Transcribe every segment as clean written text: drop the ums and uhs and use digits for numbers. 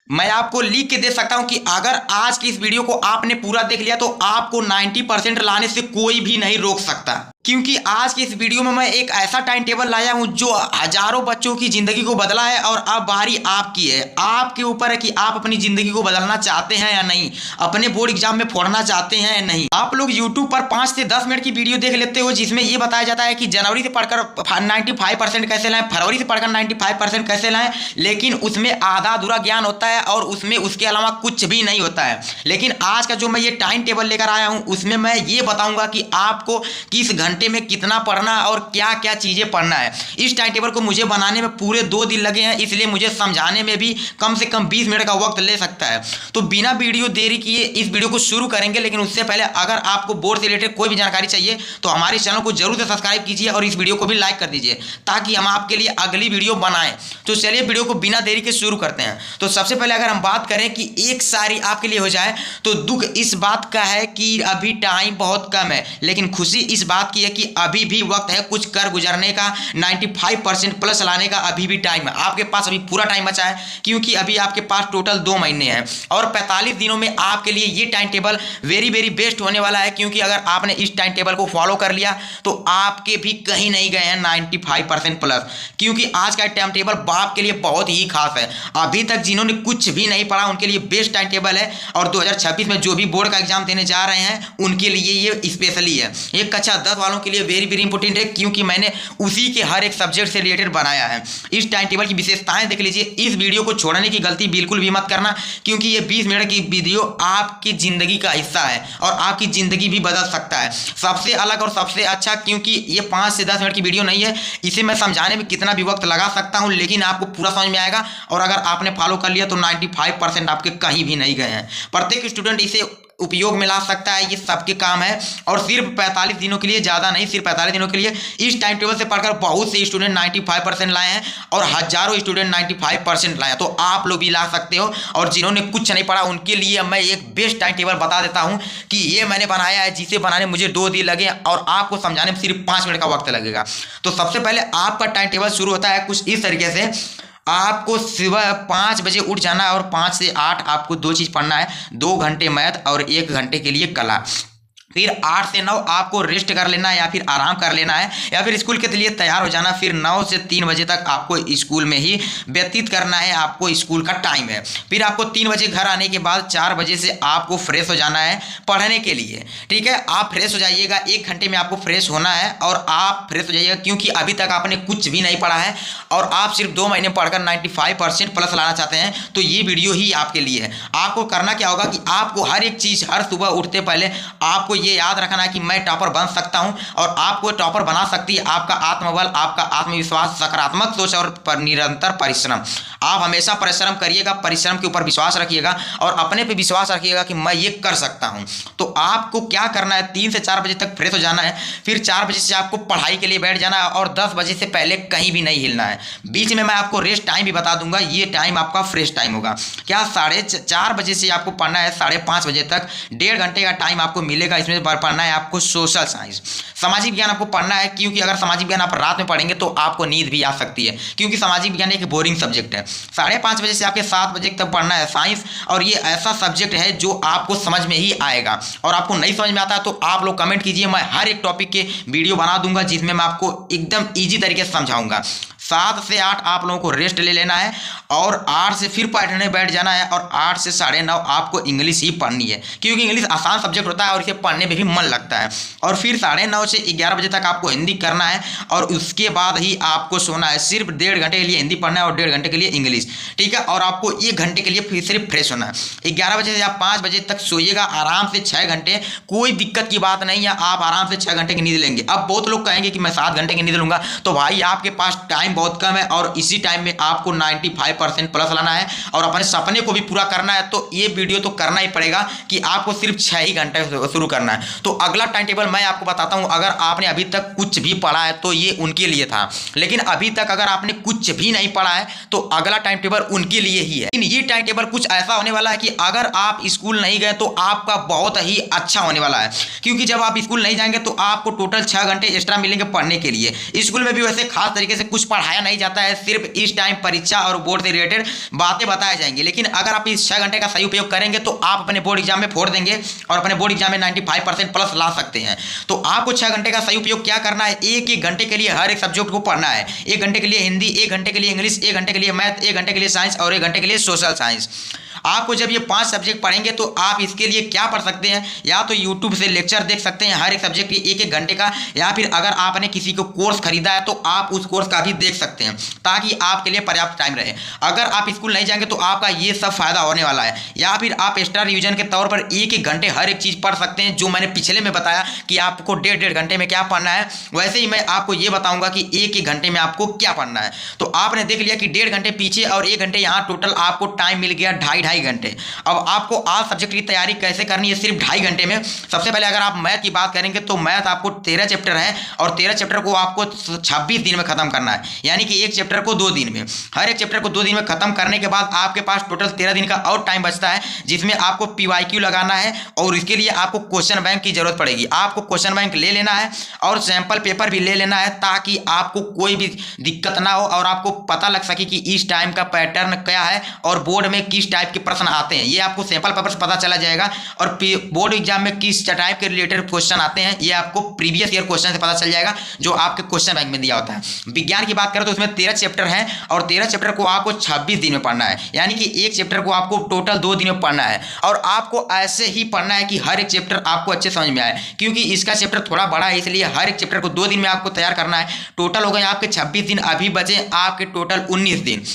मैं आपको लिख के दे सकता हूं कि अगर आज की इस वीडियो को आपने पूरा देख लिया तो आपको 90% लाने से कोई भी नहीं रोक सकता, क्योंकि आज की इस वीडियो में मैं एक ऐसा टाइम टेबल लाया हूं जो हजारों बच्चों की जिंदगी को बदला है। और अब बारी आपकी है, आपके ऊपर है कि आप अपनी जिंदगी को बदलना चाहते हैं या नहीं, अपने बोर्ड एग्जाम में फोड़ना चाहते हैं या नहीं। आप लोग यूट्यूब पर 5 से 10 मिनट की वीडियो देख लेते हो जिसमें यह बताया जाता है कि जनवरी से पढ़कर 95% कैसे लाएं, फरवरी से पढ़कर 95% कैसे लाएं, लेकिन उसमें आधा अधूरा ज्ञान होता है और उसमें उसके अलावा कुछ भी नहीं होता है। लेकिन आज का जो मैं ये टाइम टेबल लेकर आया हूं उसमें मैं ये बताऊंगा कि आपको किस घंटे में कितना पढ़ना है और क्या क्या चीजें पढ़ना है। इस टाइम टेबल को मुझे बनाने में पूरे 2 दिन लगे हैं, इसलिए मुझे समझाने में भी कम से कम 20 मिनट का वक्त ले सकता है। तो बिना वीडियो देरी किए इस वीडियो को शुरू करेंगे, लेकिन उससे पहले अगर आपको बोर्ड से रिलेटेड कोई भी जानकारी चाहिए तो हमारे चैनल को जरूर से सब्सक्राइब कीजिए और इस वीडियो को भी लाइक कर दीजिए ताकि हम आपके लिए अगली वीडियो बनाएं। तो चलिए वीडियो को बिना देरी के शुरू करते हैं। तो सबसे पहले अगर हम बात करें कि एक सारी आपके लिए हो जाए तो दुख इस बात का है कि अभी टाइम बहुत कम है, लेकिन खुशी इस बात की है कि अभी भी वक्त है कुछ कर गुजरने का। 95% प्लस लाने का अभी भी टाइम है, आपके पास अभी पूरा टाइम बचा है, क्योंकि अभी आपके पास टोटल 2 महीने हैं और 45 दिनों में आपके लिए ये time table very very best होने वाला है। क्योंकि अगर आपने इस टाइम टेबल को फॉलो कर लिया तो आपके भी कहीं नहीं गए हैं 95% प्लस, क्योंकि आज का टाइम टेबल बाप के लिए बहुत ही खास है। अभी तक जिन्होंने कुछ भी नहीं पढ़ा उनके लिए बेस्ट टाइम टेबल है, और 2026 में जो भी बोर्ड का एग्जाम देने जा रहे हैं उनके लिए ये स्पेशली है। ये कक्षा 10 वालों के लिए वेरी वेरी इंपॉर्टेंट है, क्योंकि मैंने उसी के हर एक सब्जेक्ट से रिलेटेड बनाया है। इस टाइम टेबल की विशेषताएं देख लीजिए। इस वीडियो को छोड़ने की गलती बिल्कुल भी मत करना, क्योंकि ये 20 मिनट की वीडियो आपकी जिंदगी का हिस्सा है और आपकी जिंदगी भी बदल सकता है। सबसे अलग और सबसे अच्छा, क्योंकि ये 5 से 10 मिनट की वीडियो नहीं है, इसे मैं समझाने में कितना भी वक्त लगा सकता हूं, लेकिन आपको पूरा समझ में आएगा। और अगर आपने फॉलो कर लिया तो 95% आपके कहीं भी नहीं गए हैं। प्रत्येक स्टूडेंट इसे उपयोग में ला सकता है, ये सबके काम है। और सिर्फ 45 दिनों के लिए, ज़्यादा नहीं, सिर्फ 45 दिनों के लिए इस टाइम टेबल से पढ़कर बहुत से स्टूडेंट 95% लाए हैं और हजारों स्टूडेंट 95% लाए हैं। तो आप लोग भी ला सकते हो। और जिन्होंने कुछ नहीं पढ़ा उनके लिए मैं एक बेस्ट टाइम टेबल बता देता हूं कि ये मैंने बनाया है, जिसे बनाने मुझे 2 दिन लगे और आपको समझाने में सिर्फ 5 मिनट का वक्त लगेगा। तो सबसे पहले आपका टाइम टेबल शुरू होता है कुछ इस तरीके से। आपको सुबह 5 बजे उठ जाना है और 5 से 8 आपको 2 चीज़ पढ़ना है, 2 घंटे मैथ और 1 घंटे के लिए कला। फिर 8 से 9 आपको रेस्ट कर लेना है या फिर आराम कर लेना है या फिर स्कूल के लिए तैयार हो जाना। फिर 9 से 3 बजे तक आपको स्कूल में ही व्यतीत करना है, आपको स्कूल का टाइम है। फिर आपको 3 बजे घर आने के बाद 4 बजे से आपको फ्रेश हो जाना है पढ़ने के लिए। ठीक है, आप फ्रेश हो जाइएगा, 1 घंटे में आपको फ्रेश होना है और आप फ्रेश हो जाइएगा, क्योंकि अभी तक आपने कुछ भी नहीं पढ़ा है और आप सिर्फ 2 महीने पढ़कर 95% प्लस लाना चाहते हैं। तो ये वीडियो ही आपके लिए है। आपको करना क्या होगा कि आपको हर एक चीज़, हर सुबह उठते पहले आपको ये याद रखना है कि मैं टॉपर बन सकता हूं, और आपको टॉपर बना सकती है आपका आत्मबल, आपका आत्मविश्वास, सकारात्मक सोच और निरंतर परिश्रम। आप हमेशा परिश्रम करिएगा, परिश्रम के ऊपर विश्वास रखिएगा और अपने पे विश्वास रखिएगा कि मैं ये कर सकता हूं। तो आपको क्या करना है, 3 से 4 बजे तक फ्रेश हो जाना है। फिर 4 बजे से आपको पढ़ाई के लिए बैठ जाना है और 10 बजे से पहले कहीं भी नहीं हिलना है। बीच में मैं आपको रेस्ट टाइम भी बता दूंगा, ये टाइम आपका फ्रेश टाइम होगा। क्या 4:30 बजे से आपको पढ़ना है 5:30 बजे तक, 1.5 घंटे का टाइम आपको मिलेगा। इसमें पढ़ना है आपको सोशल साइंस, सामाजिक विज्ञान आपको पढ़ना है, क्योंकि अगर सामाजिक विज्ञान आप रात में पढ़ेंगे तो आपको नींद भी आ सकती है, क्योंकि सामाजिक विज्ञान एक बोरिंग सब्जेक्ट है। 5:30 बजे से आपके 7 बजे तक पढ़ना है साइंस, और ये ऐसा सब्जेक्ट है जो आपको समझ में ही आएगा। और आपको नहीं समझ में आता है तो आप लोग कमेंट कीजिए, मैं हर एक टॉपिक के वीडियो बना दूंगा जिसमें मैं आपको एकदम ईजी तरीके से समझाऊंगा। 7 से 8 आप लोगों को रेस्ट ले लेना है और 8 से फिर पढ़ने बैठ जाना है और 8 से 9:30 आपको इंग्लिश ही पढ़नी है, क्योंकि इंग्लिश आसान सब्जेक्ट होता है और इसे पढ़ने में भी मन लगता है। और फिर 9:30 से 11 बजे तक आपको हिंदी करना है और उसके बाद ही आपको सोना है। सिर्फ 1.5 घंटे के लिए हिंदी पढ़ना है और 1.5 घंटे के लिए इंग्लिश। ठीक है, और आपको 1 घंटे के लिए फिर सिर्फ फ्रेश होना है। 11 बजे से आप 5 बजे तक सोइएगा आराम से 6 घंटे, कोई दिक्कत की बात नहीं है, आप आराम से 6 घंटे की नींद लेंगे। अब बहुत लोग कहेंगे कि मैं 7 घंटे की नींद लूंगा, तो भाई आपके पास टाइम बहुत कम है और इसी टाइम में आपको 95% प्लस लाना है और अपने सपने को भी पूरा करना है। तो ये वीडियो तो करना ही पड़ेगा कि आपको सिर्फ 6 ही घंटे शुरू करना है। तो अगला टाइम टेबल मैं आपको बताता हूं। अगर आपने अभी तक कुछ भी पढ़ा है तो ये उनके लिए था, लेकिन अभी तक अगर आपने कुछ भी नहीं पढ़ा है तो अगला टाइम टेबल उनके लिए ही है। लेकिन ये टाइम टेबल कुछ ऐसा होने वाला है कि अगर आप स्कूल नहीं गए तो आपका बहुत ही अच्छा होने वाला है, क्योंकि जब आप स्कूल नहीं जाएंगे तो आपको टोटल 6 घंटे एक्स्ट्रा मिलेंगे पढ़ने के लिए। स्कूल में भी वैसे खास तरीके से कुछ पढ़ाई पढ़ाया नहीं जाता है, सिर्फ इस टाइम परीक्षा और बोर्ड से रिलेटेड बातें बताई जाएंगी। लेकिन अगर आप इस 6 घंटे का सही उपयोग करेंगे तो आप अपने बोर्ड एग्जाम में फोड़ देंगे और अपने बोर्ड एग्जाम में 95% प्लस ला सकते हैं। तो आपको 6 घंटे का सही उपयोग क्या करना है, एक एक घंटे के लिए हर एक सब्जेक्ट को पढ़ना है। 1 घंटे के लिए हिंदी, 1 घंटे के लिए इंग्लिश, 1 घंटे के लिए मैथ, 1 घंटे के लिए साइंस और 1 घंटे के लिए सोशल साइंस। आपको जब ये 5 सब्जेक्ट पढ़ेंगे तो आप इसके लिए क्या पढ़ सकते हैं, या तो यूट्यूब से लेक्चर देख सकते हैं हर एक सब्जेक्ट के 1-1 घंटे का, या फिर अगर आपने किसी को कोर्स खरीदा है तो आप उस कोर्स का भी देख सकते हैं ताकि आपके लिए पर्याप्त टाइम रहे। अगर आप स्कूल नहीं जाएंगे तो आपका ये सब फायदा होने वाला है। या फिर आप एक्स्ट्रा रिवीजन के तौर पर 1-1 घंटे हर एक चीज़ पढ़ सकते हैं, जो मैंने पिछले में बताया कि आपको 1.5 घंटे में क्या पढ़ना है, वैसे ही मैं आपको ये बताऊंगा कि 1-1 घंटे में आपको क्या पढ़ना है। तो आपने देख लिया कि 1.5 घंटे पीछे और 1 घंटे यहाँ, टोटल आपको टाइम मिल गया 2.5 घंटे। अब आपको आज सब्जेक्ट की तैयारी कैसे करनी है सिर्फ 2.5 घंटे में। सबसे पहले अगर आप मैथ की बात करेंगे तो मैथ आपको 13 चैप्टर है और 13 चैप्टर को आपको 26 दिन में खत्म करना है, यानी कि एक चैप्टर को 2 दिन में। हर एक चैप्टर को 2 दिन में खत्म करने के बाद आपके पास टोटल 13 दिन का और टाइम बचता है, जिसमें आपको PYQ लगाना है और इसके लिए आपको क्वेश्चन बैंक की जरूरत पड़ेगी। आपको क्वेश्चन बैंक ले लेना है और सैंपल पेपर भी ले लेना है ताकि आपको कोई भी दिक्कत ना हो और आपको पता लग सके कि इस टाइम का पैटर्न क्या है और बोर्ड में किस टाइप के प्रश्न आते हैं। ये आपको सैंपल पेपर से पता चला जाएगा और बोर्ड एग्जाम में किस टाइप के रिलेटेड क्वेश्चन आते हैं ये आपको प्रीवियस ईयर क्वेश्चन से पता चल जाएगा, जो आपके क्वेश्चन बैंक में दिया होता है। विज्ञान की बात करें तो उसमें 13 चैप्टर हैं और 13 चैप्टर को आपको 26 दिन में पढ़ना है, यानी कि एक चैप्टर को आपको टोटल 2 दिन में पढ़ना है। और आपको ऐसे ही पढ़ना है कि हर एक चैप्टर आपको अच्छे समझ में आए, क्योंकि इसका चैप्टर थोड़ा बड़ा है, इसलिए हर एक चैप्टर को 2 दिन में आपको तैयार करना है। टोटल हो गए आपके 26 दिन, अभी बचे आपके टोटल 19 दिन।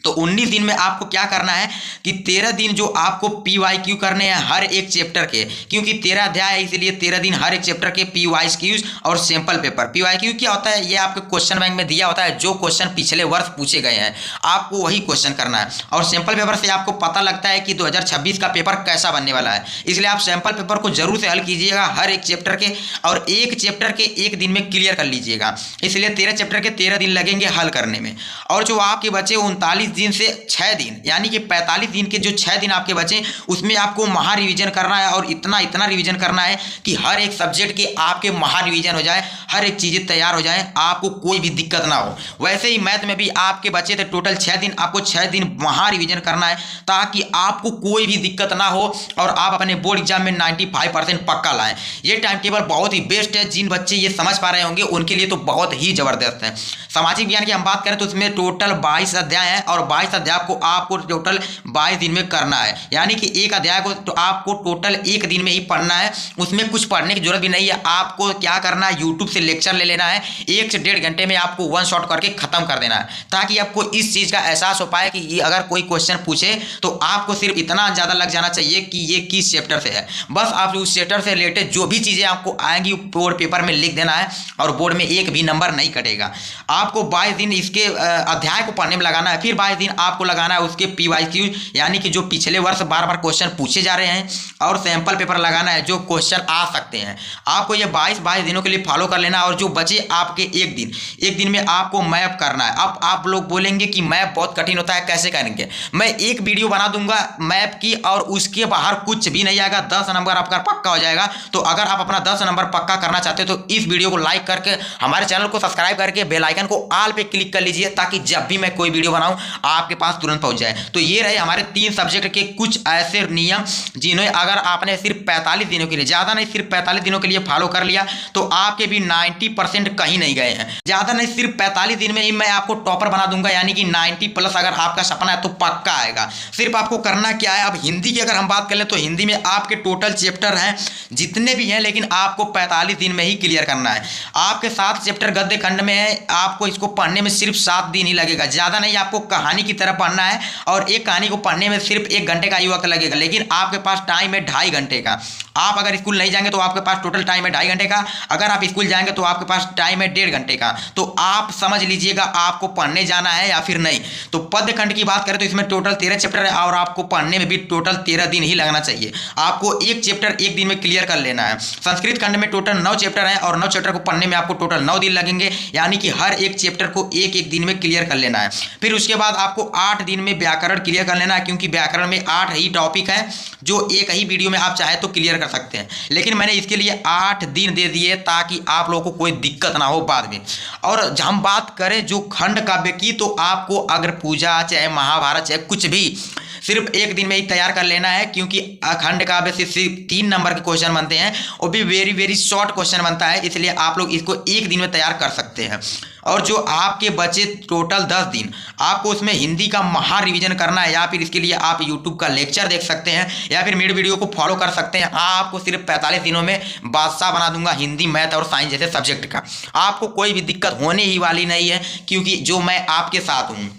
तो 19 दिन में आपको क्या करना है कि 13 दिन जो आपको PYQ करने हैं हर एक चैप्टर के, क्योंकि 13 अध्याय है इसलिए 13 दिन हर एक चैप्टर के PYQ और सैंपल पेपर। PYQ क्या होता है, ये आपके क्वेश्चन बैंक में दिया होता है, जो क्वेश्चन पिछले वर्ष पूछे गए हैं आपको वही क्वेश्चन करना है। और सैंपल पेपर से आपको पता लगता है कि 2026 का पेपर कैसा बनने वाला है, इसलिए आप सैंपल पेपर को जरूर से हल कीजिएगा हर एक चैप्टर के, और एक चैप्टर के 1 दिन में क्लियर कर लीजिएगा। इसलिए 13 चैप्टर के 13 दिन लगेंगे हल करने में। और जो आपके बचे 39 दिन से 6 दिन, यानी कि 45 दिन के जो 6 दिन आपके बचे, उसमें आपको महा रिवीजन करना है और इतना रिवीजन करना है कि हर एक सब्जेक्ट के आपके महा रिवीजन हो जाए, हर एक चीज़ें तैयार हो जाए, आपको कोई भी दिक्कत ना हो। वैसे ही मैथ में भी आपके बचे थे टोटल 6 दिन, आपको 6 दिन महा रिवीजन करना है ताकि आपको कोई भी दिक्कत ना हो और आप अपने बोर्ड एग्जाम में 95% पक्का लाएं। ये टाइम टेबल बहुत ही बेस्ट है, जिन बच्चे ये समझ पा रहे होंगे उनके लिए तो बहुत ही जबरदस्त है। सामाजिक विज्ञान की हम बात करें तो उसमें टोटल 22 अध्याय हैं और 22 अध्याय को आपको टोटल 22 दिन में करना है, यानी कि एक अध्याय को तो आपको टोटल 1 दिन में ही पढ़ना है। उसमें कुछ पढ़ने की जरूरत भी नहीं है, आपको क्या करना है यूट्यूब से लेक्चर ले लेना है, 1 से 1.5 घंटे में आपको 1 शॉट करके खत्म कर देना है, ताकि आपको इस चीज़ का एहसास हो पाए कि ये अगर कोई क्वेश्चन पूछे तो आपको सिर्फ इतना ज़्यादा लग जाना चाहिए कि ये किस चैप्टर से है। बस आप उस चैप्टर से रिलेटेड जो भी चीज़ें आपको आएंगी बोर्ड पेपर में लिख देना है और बोर्ड में एक भी नंबर नहीं कटेगा। आपको 22 दिन इसके अध्याय को पढ़ने में लगाना है, फिर 22 दिन आपको लगाना है उसके PYQ, यानी कि जो पिछले वर्ष बार क्वेश्चन पूछे जा रहे हैं, और सैंपल पेपर लगाना है जो क्वेश्चन आ सकते हैं। आपको ये 22 दिनों के लिए फॉलो कर लेना, और जो बचे आपके 1 दिन में आपको मैप करना है। अब आप लोग बोलेंगे कि मैप बहुत कठिन होता है, कैसे करेंगे? मैं एक वीडियो बना दूंगा मैप की और उसके बाहर कुछ भी नहीं आएगा, 10 नंबर आपका पक्का हो जाएगा। तो अगर आप अपना 10 नंबर पक्का करना चाहते हो तो इस वीडियो को लाइक करके हमारे चैनल को सब्सक्राइब करके बेल आइकन को ऑल पे क्लिक कर लीजिए, ताकि जब भी मैं कोई वीडियो बनाऊं आपके पास तुरंत पहुंच जाए। तो ये रहे हमारे 3 सब्जेक्ट के कुछ ऐसे नियम, जिन्हें अगर आपने सिर्फ 45 दिनों के लिए, ज़्यादा नहीं सिर्फ 45 दिनों के लिए फॉलो कर लिया तो आपके भी 90% कहीं नहीं गए हैं। ज़्यादा नहीं सिर्फ 45 दिन में ही मैं आपको टॉपर बना दूंगा, यानी कि 90+ अगर आपका सपना है तो पक्का आएगा। सिर्फ आपको करना क्या है, अब हिंदी की अगर हम बात कर लें तो हिंदी में आपके टोटल चैप्टर हैं जितने भी हैं, लेकिन आपको 45 दिन में ही क्लियर करना है। आपके 7 चैप्टर गद्य खंड में है, आपको इसको पढ़ने में सिर्फ 7 दिन ही लगेगा, ज़्यादा नहीं। आपको कहानी की तरह पढ़ना है और एक कहानी को पढ़ने में सिर्फ 1 घंटे का ही वक्त लगेगा, लेकिन आपके पास टाइम है 2.5 घंटे का। आप अगर स्कूल नहीं जाएंगे तो आपके पास टोटल टाइम है 2.5 घंटे का, अगर आप स्कूल जाएंगे तो आपके पास टाइम है 1.5 घंटे का। तो आप समझ लीजिएगा आपको पढ़ने जाना है या फिर नहीं। तो पद्य खंड की बात करें तो इसमें टोटल 13 चैप्टर है और आपको पढ़ने में भी टोटल 13 दिन ही लगना चाहिए। आपको एक चैप्टर 1 दिन में क्लियर कर लेना है। संस्कृत खंड में टोटल 9 चैप्टर हैं और 9 चैप्टर को पढ़ने में आपको टोटल 9 दिन लगेंगे, यानी कि हर एक चैप्टर को 1 दिन में क्लियर कर लेना है। फिर उसके बाद आपको 8 दिन में व्याकरण क्लियर कर लेना है, क्योंकि व्याकरण में 8 ही टॉपिक है जो एक ही वीडियो में आप चाहे तो क्लियर कर सकते हैं। लेकिन मैंने इसके लिए 8 दिन दे दिए ताकि आप लोगों को कोई दिक्कत ना हो बाद में। और हम बात करें जो खंड काव्य की, तो आपको अगर पूजा चाहे महाभारत चाहे कुछ भी सिर्फ एक दिन में ही तैयार कर लेना है, क्योंकि खंड काव्य से सिर्फ 3 नंबर के क्वेश्चन बनते हैं, वो भी वेरी वेरी शॉर्ट क्वेश्चन बनता है, इसलिए आप लोग इसको एक दिन में तैयार कर सकते हैं। और जो आपके बचे टोटल 10 दिन, आपको उसमें हिंदी का महा रिवीजन करना है, या फिर इसके लिए आप यूट्यूब का लेक्चर देख सकते हैं या फिर मेरे वीडियो को फॉलो कर सकते हैं। आपको सिर्फ 45 दिनों में बादशाह बना दूंगा हिंदी, मैथ और साइंस जैसे सब्जेक्ट का। आपको कोई भी दिक्कत होने ही वाली नहीं है, क्योंकि जो मैं आपके साथ हूँ।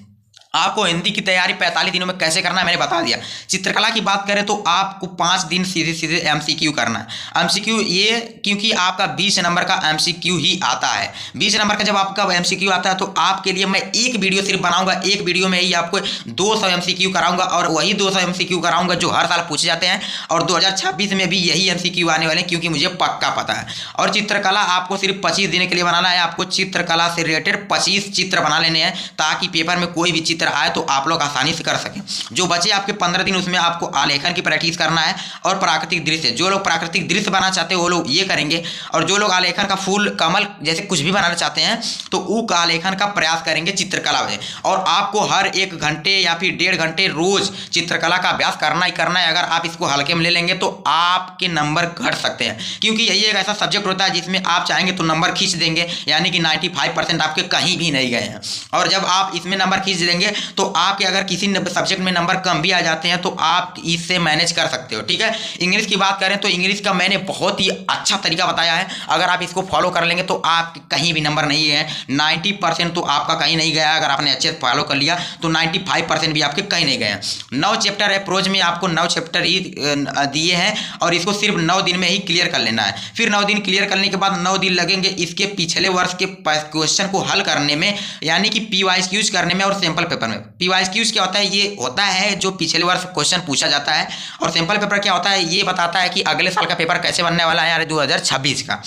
आपको हिंदी की तैयारी 45 दिनों में कैसे करना है मैंने बता दिया। चित्रकला की बात करें तो आपको 5 दिन सीधे सीधे एमसीक्यू करना है। एमसीक्यू ये क्योंकि आपका 20 नंबर का एमसीक्यू ही आता है। 20 नंबर का जब आपका एमसीक्यू आता है तो आपके लिए मैं एक वीडियो सिर्फ बनाऊंगा, एक वीडियो में ही आपको 200 एमसीक्यू कराऊंगा, और वही 200 एमसीक्यू कराऊंगा जो हर साल पूछे जाते हैं, और 2026 में भी यही एमसीक्यू आने वाले हैं, क्योंकि मुझे पक्का पता है। और चित्रकला आपको सिर्फ 25 दिन के लिए बनाना है। आपको चित्रकला से रिलेटेड 25 चित्र बना लेने हैं, ताकि पेपर में कोई भी आए तो आप लोग आसानी से कर सकें। जो बचे आपके 15 दिन, उसमें आपको आलेखन की प्रैक्टिस करना है और प्राकृतिक दृश्य। जो लोग प्राकृतिक दृश्य बनाना चाहते हैं वो लोग ये करेंगे, और जो लोग आलेखन का फूल कमल जैसे कुछ भी बनाना चाहते हैं तो वो आलेखन का प्रयास करेंगे चित्रकला में। और आपको हर 1 घंटे या फिर 1.5 घंटे रोज चित्रकला का अभ्यास करना ही करना है। अगर आप इसको हल्के में ले लेंगे तो आपके नंबर घट सकते हैं, क्योंकि यही एक ऐसा सब्जेक्ट होता है जिसमें आप चाहेंगे तो नंबर खींच देंगे, यानी कि 95% आपके कहीं भी नहीं गए हैं। और जब आप इसमें नंबर खींच देंगे तो आपके अगर किसी सब्जेक्ट में नंबर कम भी आ जाते हैं तो आप इससे मैनेज कर सकते हो। ठीक है, इंग्लिश की बात करें तो इंग्लिश का मैंने बहुत ही अच्छा तरीका बताया है। अगर आप इसको फॉलो कर लेंगे तो आप कहीं भी नंबर नहीं है, 90% तो आपका कहीं नहीं गया। अगर आपने अच्छे से फॉलो कर लिया तो 95% भी आपके कहीं नहीं गए हैं। 9 चैप्टर है प्रोज में, आपको 9 चैप्टर ही दिए हैं, और इसको सिर्फ 9 दिन में ही क्लियर कर लेना है। फिर 9 दिन क्लियर करने के बाद 9 दिन लगेंगे इसके पिछले वर्ष के क्वेश्चन को हल करने में, यानी कि PYQs करने में और सैंपल पेपर में। PYQs क्या होता है? ये होता है जो पिछले वर्ष क्वेश्चन पूछा जाता है, और सैंपल पेपर क्या होता है? ये बताता है कि अगले साल का पेपर कैसे बनने वाला है, यानी 2026 का।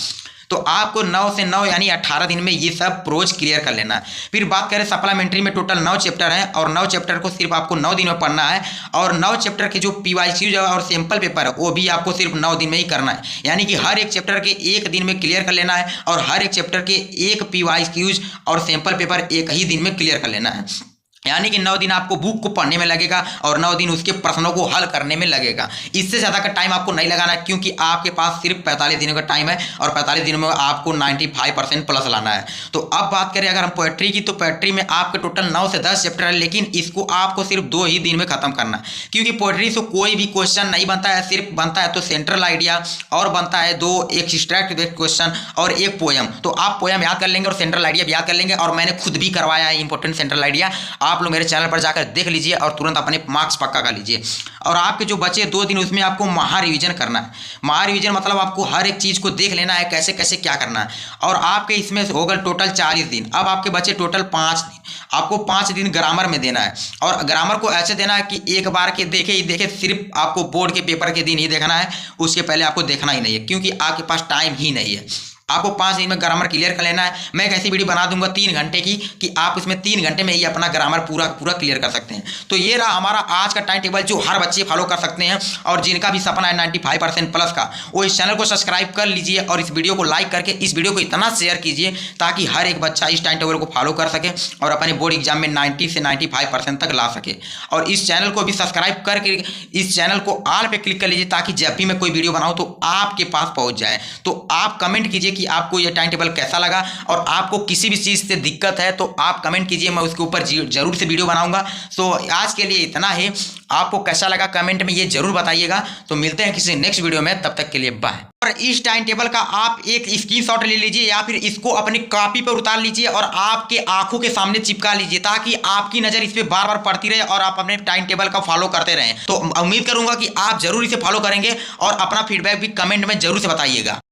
तो आपको 9 से 9 यानी 18 दिन में ये सब प्रोज क्लियर कर लेना है। फिर बात करें सप्लीमेंट्री में, टोटल 9 चैप्टर हैं, और 9 चैप्टर को सिर्फ आपको 9 दिन में पढ़ना है। और 9 चैप्टर के जो PYQs और सैंपल पेपर है वो भी आपको सिर्फ 9 दिन में ही करना है, यानी कि हर एक चैप्टर के 1 दिन में क्लियर कर लेना है, और हर एक चैप्टर के 1 PYQs और सैंपल पेपर 1 ही दिन में क्लियर कर लेना है। यानी कि 9 दिन आपको बुक को पढ़ने में लगेगा और 9 दिन उसके प्रश्नों को हल करने में लगेगा। इससे ज़्यादा का टाइम आपको नहीं लगाना है, क्योंकि आपके पास सिर्फ 45 दिनों का टाइम है, और 45 दिनों में आपको 95% प्लस लाना है। तो अब बात करें अगर हम पोएट्री की, तो पोएट्री में आपके टोटल 9 से 10 चैप्टर है, लेकिन इसको आपको सिर्फ 2 ही दिन में खत्म करना है, क्योंकि पोएट्री से कोई भी क्वेश्चन नहीं बनता है, सिर्फ बनता है तो सेंट्रल आइडिया, और बनता है 2 एक एब्स्ट्रैक्ट क्वेश्चन और एक पोएम। तो आप पोएम याद कर लेंगे और सेंट्रल आइडिया भी याद कर लेंगे, और मैंने खुद भी करवाया है इंपॉर्टेंट सेंट्रल आइडिया। आप लोग मेरे चैनल पर जाकर देख लीजिए और तुरंत अपने मार्क्स पक्का कर लीजिए। और आपके जो बचे 2 दिन, उसमें आपको महा रिवीजन करना है। महा रिवीजन मतलब आपको हर एक चीज़ को देख लेना है, कैसे कैसे क्या करना है। और आपके इसमें हो गए टोटल 40 दिन। अब आपके बचे टोटल 5 दिन। आपको 5 दिन ग्रामर में देना है, और ग्रामर को ऐसे देना है कि एक बार के देखे ही देखे, सिर्फ आपको बोर्ड के पेपर के दिन ही देखना है, उसके पहले आपको देखना ही नहीं है, क्योंकि आपके पास टाइम ही नहीं है। आपको 5 दिन में ग्रामर क्लियर कर लेना है। मैं एक ऐसी वीडियो बना दूंगा 3 घंटे की कि आप इसमें 3 घंटे में ही अपना ग्रामर पूरा क्लियर कर सकते हैं। तो ये रहा हमारा आज का टाइम टेबल, जो हर बच्चे फॉलो कर सकते हैं, और जिनका भी सपना है 95% प्लस का, वो इस चैनल को सब्सक्राइब कर लीजिए, और इस वीडियो को लाइक करके इस वीडियो को इतना शेयर कीजिए ताकि हर एक बच्चा इस टाइम टेबल को फॉलो कर सके और अपने बोर्ड एग्जाम में 90 से 95% तक ला सके। और इस चैनल को भी सब्सक्राइब करके इस चैनल को ऑल पे क्लिक कर लीजिए, ताकि जब भी मैं कोई वीडियो बनाऊँ तो आपके पास पहुँच जाए। तो आप कमेंट कीजिए कि आपको ये टाइम टेबल कैसा लगा, और आपको किसी भी चीज़ से दिक्कत है तो आप कमेंट कीजिए, मैं उसके ऊपर जरूर से वीडियो बनाऊंगा। तो आज के लिए इतना ही। आपको कैसा लगा कमेंट में ये जरूर बताइएगा। तो मिलते हैं किसी नेक्स्ट वीडियो में, तब तक के लिए बाय। और इस टाइम टेबल का आप एक स्क्रीनशॉट ले लीजिए, या फिर इसको अपनी कॉपी पर उतार लीजिए और आपके आंखों के सामने चिपका लीजिए, ताकि आपकी नज़र इस पर बार बार पड़ती रहे और आप अपने टाइम टेबल का फॉलो करते रहें। तो उम्मीद करूंगा कि आप जरूर इसे फॉलो करेंगे, और अपना फीडबैक भी कमेंट में जरूर से बताइएगा।